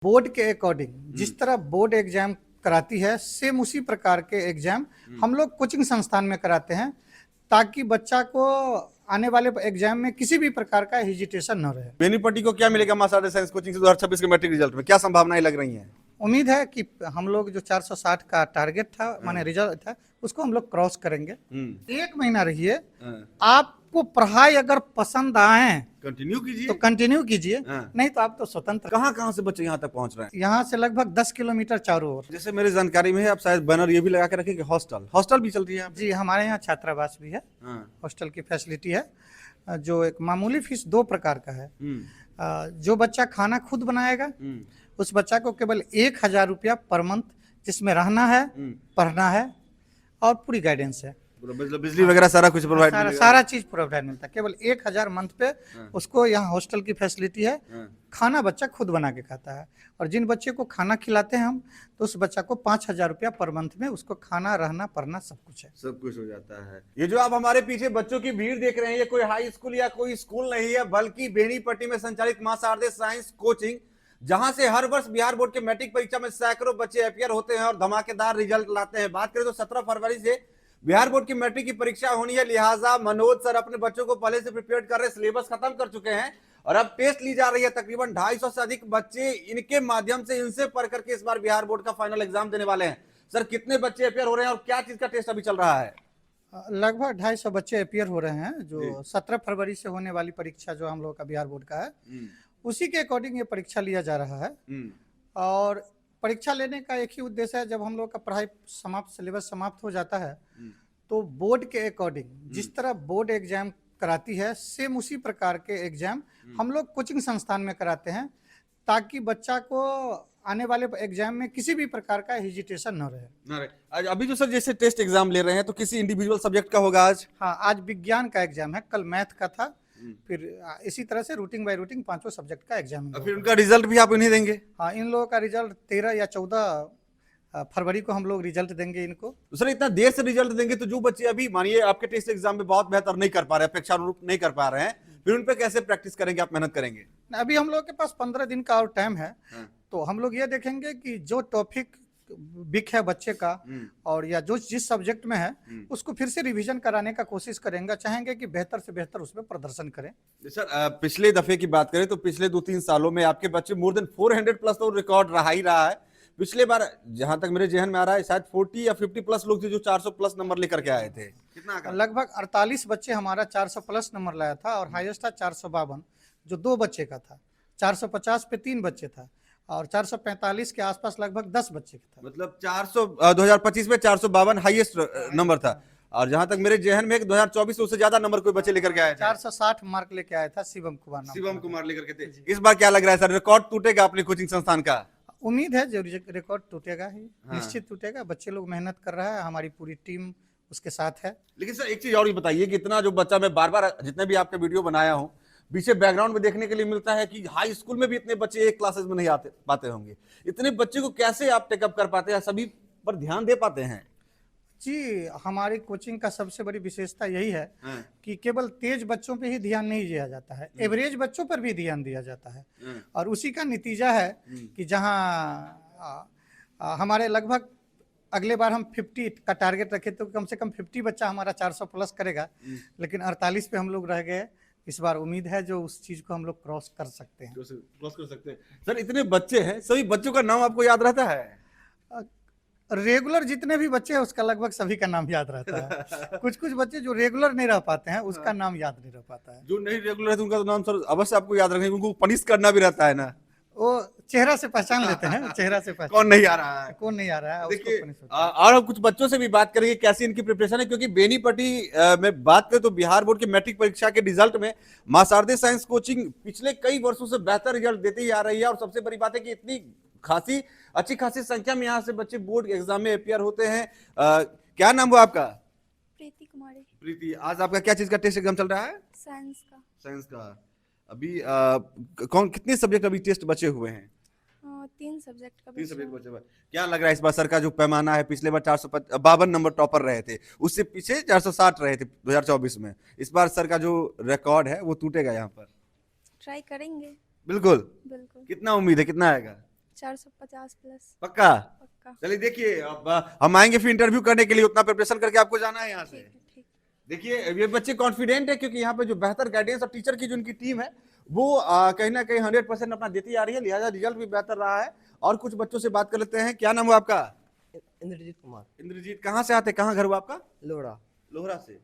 Board के according जिस तरह बोर्ड एग्जाम कराती है सेम उसी प्रकार के एग्जाम हम लोग कोचिंग संस्थान में कराते हैं ताकि बच्चा को आने वाले एग्जाम में किसी भी प्रकार का हेजिटेशन न रहे। बेनीपट्टी को क्या मिलेगा मां शारदा साइंस कोचिंग से 2026 के मैट्रिक रिजल्ट में, क्या संभावनाएं लग रही हैं? उम्मीद है कि हम लोग जो 460 का टारगेट था माने रिजल्ट था उसको हम लोग क्रॉस करेंगे। एक महीना रहिए, आपको पढ़ाई अगर पसंद आए कंटिन्यू कीजिए तो कंटिन्यू कीजिए, नहीं तो आप तो स्वतंत्र। कहाँ से बच्चे यहाँ तक पहुँच रहे हैं? यहाँ से लगभग 10 किलोमीटर चारों ओर। जैसे मेरी जानकारी में है, आप शायद बैनर ये भी लगा के रखें कि हॉस्टल भी चल रही है यहाँ पे? जी, हमारे यहाँ छात्रावास भी है, हॉस्टल की फैसिलिटी है, जो एक मामूली फीस 2 प्रकार का है। जो बच्चा खाना खुद बनाएगा उस बच्चा को केवल 1000 रुपया पर मंथ, जिसमें रहना है, पढ़ना है और पूरी गाइडेंस है, मतलब बिजली वगैरह सारा कुछ प्रोवाइड सारा चीज प्रोवाइड मिलता है। केवल 1000 मंथ पे उसको यहाँ हॉस्टल की फैसिलिटी है। खाना बच्चा खुद बना के खाता है और जिन बच्चे को खाना खिलाते हैं हम तो उस बच्चा को 5000 रुपया पर मंथ में उसको खाना, रहना, पढ़ना सब कुछ है, सब कुछ हो जाता है। ये जो आप हमारे पीछे बच्चों की भीड़ देख रहे हैं, ये कोई हाई स्कूल या कोई स्कूल नहीं है, बल्कि बेनीपट्टी में संचालित मां शारदा साइंस कोचिंग, जहां से हर वर्ष बिहार बोर्ड के मैट्रिक परीक्षा में सैकड़ों बच्चे अपियर होते हैं और धमाकेदार रिजल्ट लाते हैं। बात करें तो 17 फरवरी से बिहार बोर्ड की मैट्रिक की परीक्षा होनी है, लिहाजा मनोज सर अपने बच्चों को पहले से प्रिपेयर कर रहे, सिलेबस खत्म कर चुके हैं और अब टेस्ट ली जा रही है। तकरीबन 250 से अधिक बच्चे इनके माध्यम से इनसे पढ़ करके इस बार बिहार बोर्ड का फाइनल एग्जाम देने वाले हैं। सर, कितने बच्चे अपियर हो रहे हैं और क्या चीज का टेस्ट अभी चल रहा है? लगभग 250 बच्चे अपियर हो रहे हैं। जो 17 फरवरी से होने वाली परीक्षा जो हम लोग का बिहार बोर्ड का है उसी के अकॉर्डिंग ये परीक्षा लिया जा रहा है। और परीक्षा लेने का एक ही उद्देश्य है, जब हम लोग का पढ़ाई समाप्त, सिलेबस समाप्त हो जाता है तो बोर्ड के अकॉर्डिंग जिस तरह बोर्ड एग्जाम कराती है सेम उसी प्रकार के एग्जाम हम लोग कोचिंग संस्थान में कराते हैं ताकि बच्चा को आने वाले एग्जाम में किसी भी प्रकार का हेजिटेशन न रहे। आज अभी जो सर जैसे टेस्ट एग्जाम ले रहे हैं तो किसी इंडिविजुअल सब्जेक्ट का होगा आज? हाँ, आज विज्ञान का एग्जाम है, कल मैथ का था, फिर इसी तरह से रूटिंग बाय रूटिंग 5 सब्जेक्ट का एग्जाम है। फिर उनका रिजल्ट भी आप उन्हें देंगे? हाँ, इन लोगों का रिजल्ट 13 या 14 फरवरी को हम लोग रिजल्ट देंगे इनको। तो सर इतना देर से रिजल्ट देंगे तो जो बच्चे अभी मानिए आपके टेस्ट एग्जाम में बहुत बेहतर नहीं कर पा रहे हैं, अपेक्षानुरूप नहीं कर पा रहे हैं, फिर उन पे कैसे प्रैक्टिस करेंगे, आप मेहनत करेंगे? अभी हम लोग के पास 15 दिन का और टाइम है। तो हम लोग ये देखेंगे कि जो टॉपिक वीक है बच्चे का और या जो जिस सब्जेक्ट में है उसको फिर से रिवीजन कराने का कोशिश करेंगे, चाहेंगे कि बेहतर से बेहतर उसमें प्रदर्शन करें। सर, पिछले दफे की बात करें तो पिछले 2-3 सालों में आपके बच्चे मोर देन 400 प्लस तो रिकॉर्ड रहा ही रहा है। पिछले बार जहां तक मेरे जहन में आ रहा है शायद 40 या 50 प्लस लोग थे जो 400 प्लस नंबर लेकर के आए थे। कितना? लगभग 48 बच्चे हमारा 400 प्लस नंबर लाया था और हाईएस्ट था 452 जो 2 बच्चे का था। 450 पे 3 बच्चे था और 445 के आसपास लगभग 10 बच्चे का था। मतलब 2025 में 452 हाईएस्ट नंबर था और जहां तक मेरे जहन में 2024 से उससे ज्यादा नंबर कोई बच्चे लेकर के आए थे। 460 मार्क लेके आया था शिवम कुमार लेकर के थे। इस बार क्या लग रहा है सर, रिकॉर्ड टूटेगा अपने कोचिंग संस्थान का? उम्मीद है जो रिकॉर्ड टूटेगा ही, निश्चित टूटेगा। बच्चे लोग मेहनत कर रहा है, हमारी पूरी टीम उसके साथ है। लेकिन सर एक चीज और बताइए कि इतना जो बच्चा, मैं बार बार जितने भी आपके वीडियो बनाया हूँ पीछे बैकग्राउंड में देखने के लिए मिलता है कि हाई स्कूल में भी इतने बच्चे एक क्लासेस में नहीं आते पाते होंगे, इतने बच्चे को कैसे आप टेकअप कर पाते हैं, सभी पर ध्यान दे पाते हैं? जी, हमारी कोचिंग का सबसे बड़ी विशेषता यही है कि केवल तेज बच्चों पे ही ध्यान नहीं दिया जाता है, एवरेज बच्चों पर भी ध्यान दिया जाता है और उसी का नतीजा है कि जहां हमारे लगभग अगले बार हम 50 का टारगेट रखे तो कम से कम 50 बच्चा हमारा 400 प्लस करेगा, लेकिन 48 पे हम लोग रह गए। इस बार उम्मीद है जो उस चीज को हम लोग क्रॉस कर सकते हैं। सर इतने बच्चे हैं, सभी बच्चों का नाम आपको याद रहता है? रेगुलर जितने भी बच्चे हैं उसका लगभग सभी का नाम याद रहता है। कुछ कुछ बच्चे जो रेगुलर नहीं रह पाते हैं उसका नाम याद नहीं रह पाता है। जो नहीं रेगुलर है तो उनका तो नाम सर अवश्य आपको याद रखेंगे, उनको पनिश करना भी रहता है ना? वो चेहरा से पहचान लेते हैं, चेहरा से पहचान कौन नहीं आ रहा है, कौन नहीं आ रहा है। देखिए और हम कुछ बच्चों से भी बात करेंगे कैसी इनकी प्रिपरेशन है, क्योंकि बेनीपट्टी में बात करें तो बिहार बोर्ड के मैट्रिक परीक्षा के रिजल्ट में मां शारदा साइंस कोचिंग पिछले कई वर्षों से बेहतर रिजल्ट देती ही आ रही है और सबसे बड़ी बात है कि इतनी अच्छी खासी संख्या में यहाँ से बच्चे बोर्ड एग्जाम में अपियर होते हैं। क्या नाम हुआ आपका? प्रीति कुमारी। प्रीति, आज आपका क्या चीज का टेस्ट एग्जाम चल रहा है? साइंस का। अभी कितने सब्जेक्ट अभी टेस्ट बचे हुए हैं? 3 सब्जेक्ट का। 3 सब्जेक्ट बचे हुए। क्या लग रहा है इस बार सर का जो पैमाना है, पिछले बार 452 नंबर टॉपर रहे थे, उससे पीछे 460 रहे थे 2024 में, इस बार सर का जो रिकॉर्ड है वो टूटेगा यहाँ पर? ट्राई करेंगे। बिल्कुल। बिल्कुल। कितना उम्मीद है, कितना आएगा? 450 प्लस पक्का? पक्का। चलिए देखिए, अब हम आएंगे फिर इंटरव्यू करने के लिए, उतना प्रिपरेशन करके आपको जाना है यहाँ से। ठीक है, ठीक। देखिए ये बच्चे कॉन्फिडेंट है क्योंकि यहाँ पे जो बेहतर गाइडेंस और टीचर की जो उनकी टीम है वो कहीं ना कहीं 100% अपना देती आ रही है, लिहाजा रिजल्ट भी बेहतर रहा है। और कुछ बच्चों से बात कर लेते हैं। क्या नाम हुआ आपका? इंद्रजीत कुमार। इंद्रजीत, कहाँ से आते हैं, कहाँ घर हुआ आपका? लोहड़ा। लोहरा से?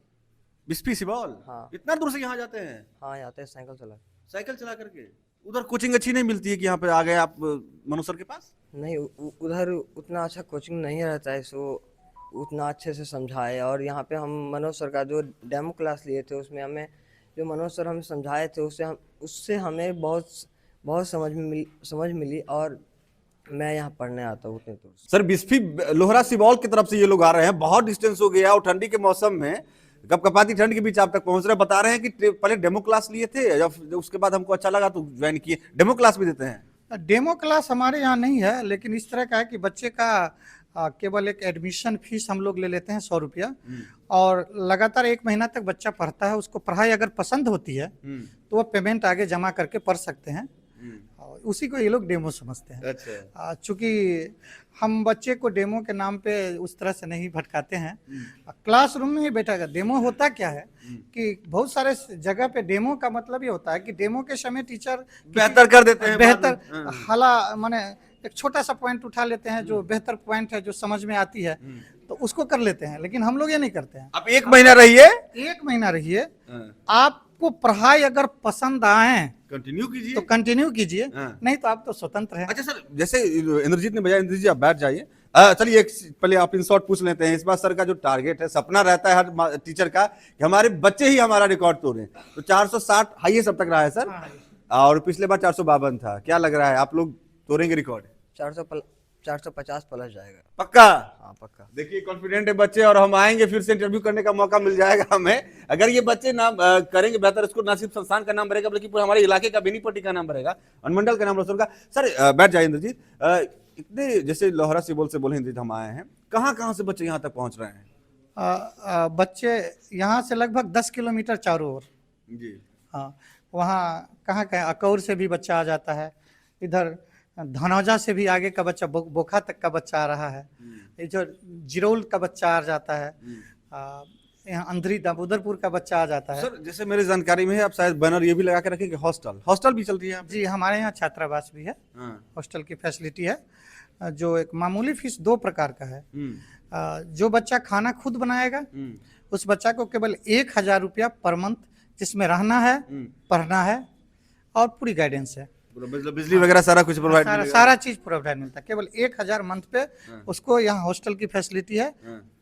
बिस्फी सिबौल? हाँ। इतना दूर से यहाँ जाते हैं? हाँ, आते हैं साइकिल चला करके। उधर कोचिंग अच्छी नहीं मिलती है कि यहाँ पे आ गए आप मनोज सर के पास? नहीं, उधर उतना अच्छा कोचिंग नहीं रहता है, सो उतना अच्छे से समझाए। और यहाँ पे हम मनोज सर का जो डेमो क्लास लिए थे उसमें हमें जो मनोज सर हमें समझाए थे उससे हमें बहुत समझ मिली। और मैं यहाँ पढ़ने आता हूँ उतने दूर से। सर बिस्फी लोहरा सिबौल की तरफ से ये लोग आ रहे हैं, बहुत डिस्टेंस हो गया और ठंडी के मौसम में कपकपाती ठंड के बीच आप तक पहुंच रहे हैं। बता रहे हैं कि पहले डेमो क्लास लिए थे या उसके बाद हमको अच्छा लगा तो ज्वाइन किए। डेमो क्लास भी देते हैं? डेमो क्लास हमारे यहाँ नहीं है, लेकिन इस तरह का है कि बच्चे का केवल एक एडमिशन फीस हम लोग ले लेते हैं 100 रुपया, और लगातार 1 महीना तक बच्चा पढ़ता है। उसको पढ़ाई अगर पसंद होती है तो वो पेमेंट आगे जमा करके पढ़ सकते हैं, और उसी को ये लोग डेमो समझते हैं। अच्छा। चूंकि हम बच्चे को डेमो के नाम पे उस तरह से नहीं भटकाते हैं, क्लासरूम में ही बैठा। डेमो होता क्या है कि बहुत सारे जगह पे डेमो का मतलब ये होता है कि डेमो के समय टीचर बेहतर कर देते हैं, बेहतर हाला माने एक छोटा सा पॉइंट उठा लेते हैं जो बेहतर पॉइंट है, जो समझ में आती है तो उसको कर लेते हैं। लेकिन हम लोग ये नहीं करते हैं। आप 1 महीना रहिए, 1 महीना रहिए, आपको पढ़ाई अगर पसंद आए कंटिन्यू कीजिए तो कंटिन्यू कीजिए, नहीं तो आप तो स्वतंत्र हैं। अच्छा सर, जैसे इंद्रजीत ने बजाया, इंद्रजीत आप बैठ जाइए। चलिए एक पहले आप इन शॉर्ट पूछ लेते हैं। इस बार सर का जो टारगेट है, सपना रहता है हर टीचर का कि हमारे बच्चे ही हमारा रिकॉर्ड तोड़े, तो 460 हाईएस्ट अब तक रहा है सर। और पिछले बार 452 था। क्या लग रहा है आप लोग तोड़ेंगे रिकॉर्ड? 450 प्लस जाएगा। पक्का? हाँ, पक्का। देखिए कॉन्फिडेंट है बच्चे, और हम आएंगे फिर से इंटरव्यू करने का मौका मिल जाएगा हमें। अगर ये बच्चे नाम करेंगे बेहतर स्कूल, ना सिर्फ संस्थान का नाम बढ़ेगा बल्कि पूरे हमारे इलाके का, बेनीपट्टी का नाम बढ़ेगा, अनुमंडल का नाम रोशन का। सर बैठ जाइए इंद्रजीत। इतने जैसे लोहरा सिबौल से बोले इंद्रजीत हम आए हैं, कहाँ से बच्चे यहाँ तक पहुंच रहे हैं? बच्चे यहाँ से लगभग 10 किलोमीटर चारों ओर। जी। हाँ, वहाँ कहाँ अकौर से भी बच्चा आ जाता है, इधर धनौजा से भी आगे का बच्चा, बोखा तक का बच्चा आ रहा है, ये जो जिरोल का बच्चा आ जाता है, यहाँ अंधरी दामोदरपुर का बच्चा आ जाता है। सर जैसे मेरी जानकारी में है, आप शायद बैनर ये भी लगा के रखें कि हॉस्टल भी चल रही है? जी, हमारे यहाँ छात्रावास भी है, हॉस्टल की फैसिलिटी है, जो एक मामूली फीस 2 प्रकार का है। जो बच्चा खाना खुद बनाएगा उस बच्चा को केवल 1000 रुपया पर मंथ, जिसमें रहना है, पढ़ना है और पूरी गाइडेंस है, बिजली वगैरह सारा कुछ प्रोवाइड, सारा चीज प्रोवाइड मिलता है। केवल 1000 मंथ पे उसको यहाँ हॉस्टल की फैसिलिटी है।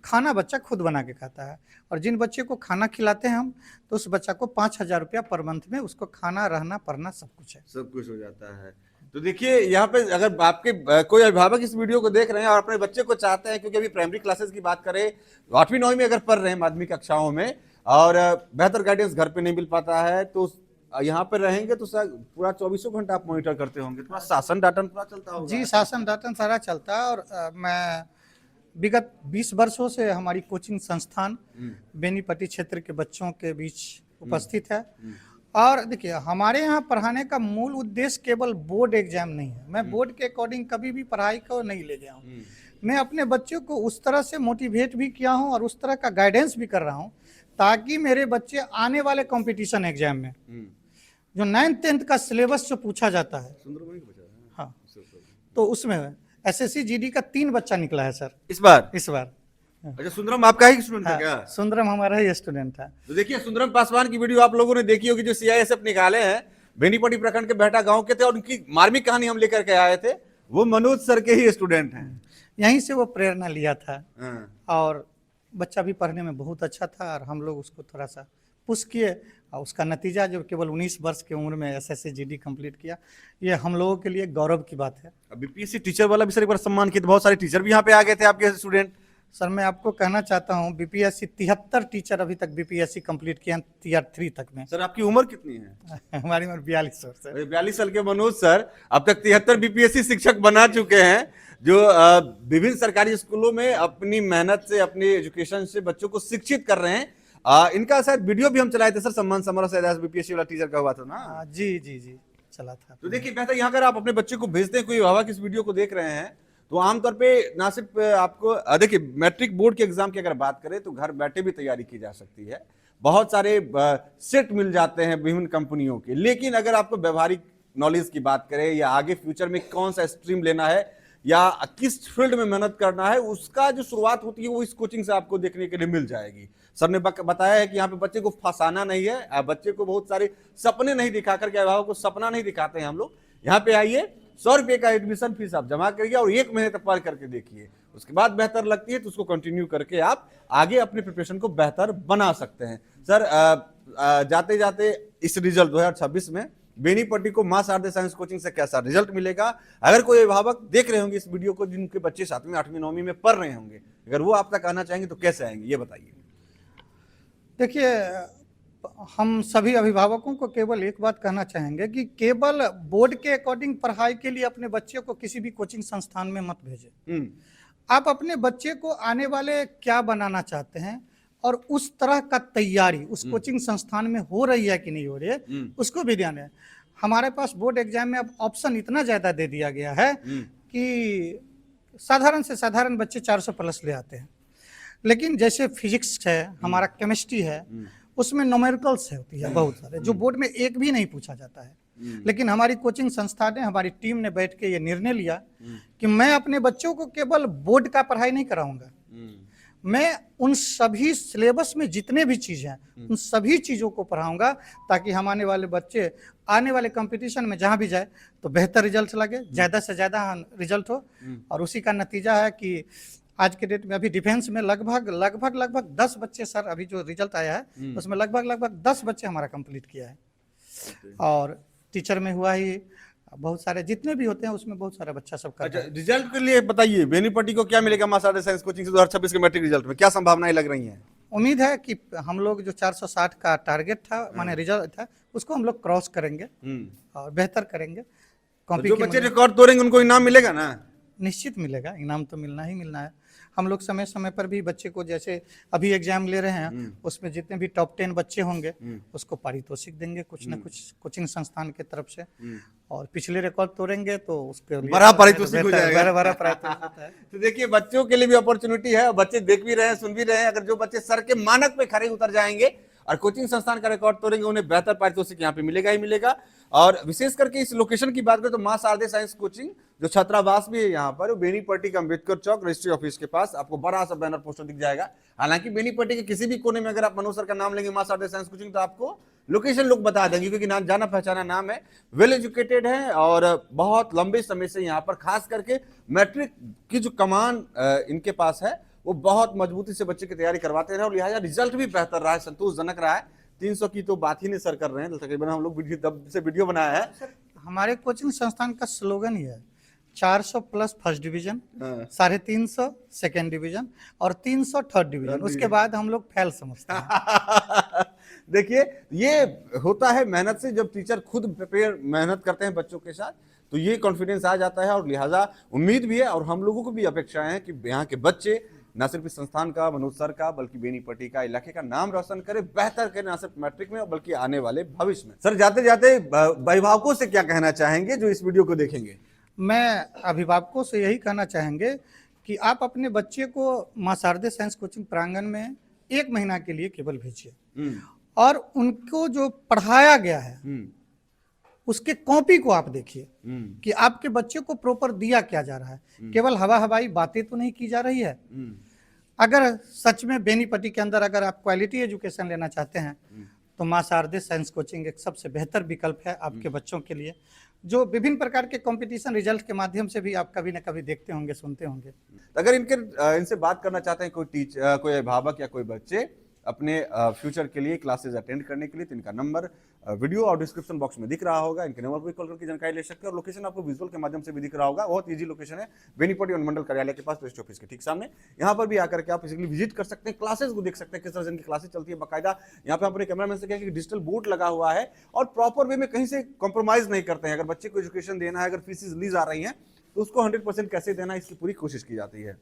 खाना बच्चा खुद बना के खाता है, और जिन बच्चे को खाना खिलाते हैं हम, तो उस बच्चा को 5000 रुपया पर मंथ में उसको खाना, रहना, पढ़ना सब कुछ है। सब कुछ हो जाता है। तो देखिए यहाँ पे अगर आपके कोई अभिभावक इस वीडियो को देख रहे हैं और अपने बच्चे को चाहते हैं, क्योंकि अभी प्राइमरी क्लासेस की बात करें, 8वीं 9वीं में अगर पढ़ रहे हैं माध्यमिक कक्षाओं में, और बेहतर गाइडेंस घर पे नहीं मिल पाता है, तो यहाँ पे रहेंगे तो पूरा 24 घंटा आप मॉनिटर करते होंगे, पूरा शासन डाटन पूरा चलता होगा? जी, शासन डाटन सारा चलता है। और मैं विगत 20 वर्षों से हमारी कोचिंग संस्थान बेनीपट्टी क्षेत्र के बच्चों के बीच उपस्थित है। और देखिए, हमारे यहाँ पढ़ाने का मूल उद्देश्य केवल बोर्ड एग्जाम नहीं है। मैं बोर्ड के अकॉर्डिंग कभी भी पढ़ाई को नहीं ले गया हूँ। मैं अपने बच्चों को उस तरह से मोटिवेट भी किया हूँ और उस तरह का गाइडेंस भी कर रहा हूँ, ताकि मेरे बच्चे आने वाले कंपटीशन एग्जाम में जो 9th 10th का सिलेबस जो पूछा जाता है, हाँ, तो उसमें SSC GD का 3 बच्चा निकला है सर इस बार। अच्छा, सुंदरम आपका ही स्टूडेंट था क्या? सुंदरम हमारा ही स्टूडेंट था। तो देखिए सुंदरम पासवान की वीडियो आप लोगों ने देखी होगी, जो CISF निकाले हैं, बेनीपट्टी प्रखंड के बेहटा गांव के थे, और उनकी मार्मिक कहानी हम लेकर के आए थे। वो मनोज सर के ही स्टूडेंट हैं। यहीं से वो प्रेरणा लिया था, और बच्चा भी पढ़ने में बहुत अच्छा था, और हम लोग उसको थोड़ा सा पुश किए, और उसका नतीजा जो केवल 19 वर्ष की उम्र में SSC GD कंप्लीट किया, ये हम लोगों के लिए गौरव की बात है। BPSC टीचर वाला भी सर एक बार सम्मान किया, बहुत सारे टीचर भी यहाँ पे आ गए थे आपके स्टूडेंट। सर मैं आपको कहना चाहता हूँ, BPSC 73 टीचर अभी तक BPSC कंप्लीट किया Tier 3 तक में। सर आपकी उम्र कितनी है? हमारी उम्र 42 वर्ष है। 42 साल के मनोज सर अब तक 73 BPSC शिक्षक बना चुके हैं, जो विभिन्न सरकारी स्कूलों में अपनी मेहनत से, अपनी एजुकेशन से बच्चों को शिक्षित कर रहे हैं। इनका शायद वीडियो भी हम चलाए थे सर, सम्मान समारोह शायद BPSC वाला टीचर का हुआ था ना? जी जी जी, चला था। तो देखिए बेहतर यहाँ अगर आप अपने बच्चे को भेजते हैं, कोई अभिभावक इस वीडियो को देख रहे हैं, तो आमतौर पे ना सिर्फ आपको देखिए मैट्रिक बोर्ड के एग्जाम की अगर बात करें तो घर बैठे भी तैयारी की जा सकती है, बहुत सारे सेट मिल जाते हैं विभिन्न कंपनियों के। लेकिन अगर आपको व्यवहारिक नॉलेज की बात करें या आगे फ्यूचर में कौन सा स्ट्रीम लेना है या किस फील्ड में मेहनत करना है, उसका जो शुरुआत होती है वो इस कोचिंग से आपको देखने के लिए मिल जाएगी। सर ने बताया है कि यहाँ पे बच्चे को फंसाना नहीं है, बच्चे को बहुत सारे सपने नहीं दिखा करके, अभिभावक को सपना नहीं दिखाते हैं हम लोग। यहाँ पे आइए, 100 रुपए का एडमिशन फीस आप जमा करिए और 1 महीने तक पढ़ करके देखिए, उसके बाद बेहतर लगती है तो उसको कंटिन्यू करके आप आगे अपने प्रिपरेशन को बेहतर बना सकते हैं। सर जाते जाते इस रिजल्ट 2026 में बेनीपट्टी को मां शारदे साइंस कोचिंग से कैसा रिजल्ट मिलेगा, अगर कोई अभिभावक देख रहे होंगे इस वीडियो को जिनके बच्चे 7वीं 8वीं 9वीं में पढ़ रहे होंगे, अगर वो आप तक आना चाहेंगे तो कैसे आएंगे, ये बताइए। देखिए, हम सभी अभिभावकों को केवल एक बात कहना चाहेंगे कि केवल बोर्ड के अकॉर्डिंग पढ़ाई के लिए अपने बच्चे को किसी भी कोचिंग संस्थान में मत भेजें। आप अपने बच्चे को आने वाले क्या बनाना चाहते हैं और उस तरह का तैयारी उस कोचिंग संस्थान में हो रही है कि नहीं हो रही है, उसको भी ध्यान है। हमारे पास बोर्ड एग्जाम में अब ऑप्शन इतना ज्यादा दे दिया गया है कि साधारण से साधारण बच्चे 400 प्लस ले आते हैं, लेकिन जैसे फिजिक्स है, हमारा केमिस्ट्री है, उसमें न्यूमेरिकल्स होती है बहुत सारे, जो बोर्ड में एक भी नहीं पूछा जाता है। लेकिन हमारी कोचिंग संस्था ने, हमारी टीम ने बैठ के ये निर्णय लिया कि मैं अपने बच्चों को केवल बोर्ड का पढ़ाई नहीं कराऊंगा, मैं उन सभी सिलेबस में जितने भी चीज़ हैं उन सभी चीज़ों को पढ़ाऊंगा, ताकि हम आने वाले बच्चे आने वाले कंपटीशन में जहां भी जाए तो बेहतर रिजल्ट लगे, ज़्यादा से ज़्यादा रिजल्ट हो। और उसी का नतीजा है कि आज के डेट में अभी डिफेंस में लगभग 10 बच्चे, सर अभी जो रिजल्ट आया है उसमें लगभग 10 बच्चे हमारा कंप्लीट किया है। और टीचर में हुआ ही बहुत सारे, जितने भी होते हैं उसमें बहुत सारा बच्चा सब कर। अच्छा, रिजल्ट के लिए बताइए, बेनीपट्टी को क्या मिलेगा मां शारदे साइंस कोचिंग से 2026 के मैट्रिक रिजल्ट में, क्या संभावनाएं लग रही हैं? उम्मीद है कि हम लोग जो 460 का टारगेट था, माने रिजल्ट था, उसको हम लोग क्रॉस करेंगे और बेहतर करेंगे। तो जो बच्चे रिकॉर्ड तोड़ेंगे उनको इनाम मिलेगा ना? निश्चित मिलेगा, इनाम तो मिलना ही मिलना है। हम लोग समय समय पर भी बच्चे को, जैसे अभी एग्जाम ले रहे हैं, उसमें जितने भी टॉप 10 बच्चे होंगे उसको पारितोषिक देंगे कुछ न कुछ कोचिंग संस्थान की तरफ से, और पिछले रिकॉर्ड तोड़ेंगे तो उसके लिए बड़ा पारितोषिक हो जाएगा। बड़ा पारितोषिक होता है। तो देखिए, बच्चों के लिए भी अपॉर्चुनिटी है, बच्चे देख भी रहे हैं, सुन भी रहे हैं। अगर जो बच्चे सर के मानक पे खरे उतर जाएंगे और कोचिंग संस्थान का रिकॉर्ड तोड़ेंगे, उन्हें बेहतर पारितोषिक यहाँ पे मिलेगा ही मिलेगा। और विशेष करके इस लोकेशन की बात करें तो मां शारदे साइंस कोचिंग जो छात्रावास भी है यहाँ पर, बेनीपट्टी का अम्बेडकर चौक रजिस्ट्री ऑफिस के पास आपको बड़ा सा बैनर पोस्टर दिख जाएगा। हालांकि बेनीपट्टी के किसी भी कोने में अगर आप मनोज सर का नाम लेंगे मां शारदे साइंस कोचिंग, तो आपको लोकेशन लोग बता देंगे, क्योंकि नाम जाना पहचाना नाम है, वेल एजुकेटेड है और बहुत लंबे समय से यहाँ पर खास करके मैट्रिक की जो कमान इनके पास है वो बहुत मजबूती से बच्चे की तैयारी करवाते रहे और लिहाजा रिजल्ट भी बेहतर रहा है, संतोषजनक रहा है। 300 की तो बात ही नहीं सर कर रहे हैं, तकरीबन हम लोग तब से वीडियो बनाया है। हमारे कोचिंग संस्थान का स्लोगन ही है 400 plus first division, 350 second division और 300 थर्ड डिवीजन, उसके बाद हम लोग फेल समझते हैं। देखिए, ये होता है मेहनत से, जब टीचर खुद प्रिपेयर मेहनत करते हैं बच्चों के साथ तो ये कॉन्फिडेंस आ जाता है और लिहाजा उम्मीद भी है और हम लोगों को भी अपेक्षाएं हैं कि यहाँ के बच्चे न सिर्फ इस संस्थान का, मनोज सर का, बल्कि बेनीपट्टी का, इलाके का नाम रोशन करे, बेहतर करे, न सिर्फ मैट्रिक में बल्कि आने वाले भविष्य में। सर जाते जाते अभिभावकों से क्या कहना चाहेंगे जो इस वीडियो को देखेंगे? मैं अभिभावकों से यही कहना चाहेंगे कि आप अपने बच्चे को मां शारदे साइंस कोचिंग प्रांगण में 1 महीना के लिए केवल भेजिए और उनको जो पढ़ाया गया है उसके कॉपी को आप देखिए कि आपके बच्चे को प्रॉपर दिया क्या जा रहा है। केवल हवाई बातें तो नहीं की जा रही है। अगर सच में बेनीपट्टी के अंदर अगर आप क्वालिटी एजुकेशन लेना चाहते हैं तो मां शारदे साइंस कोचिंग एक सबसे बेहतर विकल्प है आपके बच्चों के लिए, जो विभिन्न प्रकार के कंपटीशन रिजल्ट के माध्यम से भी आप कभी न कभी देखते होंगे, सुनते होंगे। अगर इनसे बात करना चाहते हैं कोई टीचर, कोई अभिभावक या कोई बच्चे अपने फ्यूचर के लिए क्लासेस अटेंड करने के लिए, तो इनका नंबर वीडियो और डिस्क्रिप्शन बॉक्स में दिख रहा होगा, इनके नंबर पर कॉल करके जानकारी ले सकते हैं। और लोकेशन आपको विजुअल के माध्यम से भी दिख रहा होगा, बहुत इजी लोकेशन है, बेनीपट्टी अनुमंडल कार्यालय के पास रजिस्ट्री ऑफिस के ठीक सामने। यहाँ पर भी आकर के आप फिजिकली विजिट कर सकते हैं, क्लासेस को देख सकते हैं, किस तरह की क्लासेस चलती है बाकायदा। यहाँ पे अपने कैमरामैन से कहें कि डिजिटल बोर्ड लगा हुआ है और प्रॉपर वे में कहीं से कॉम्प्रोमाइज नहीं करते हैं। अगर बच्चे को एजुकेशन देना है, अगर फीसेस ली जा रही हैं तो उसको 100% कैसे देना, इसकी पूरी कोशिश की जाती है।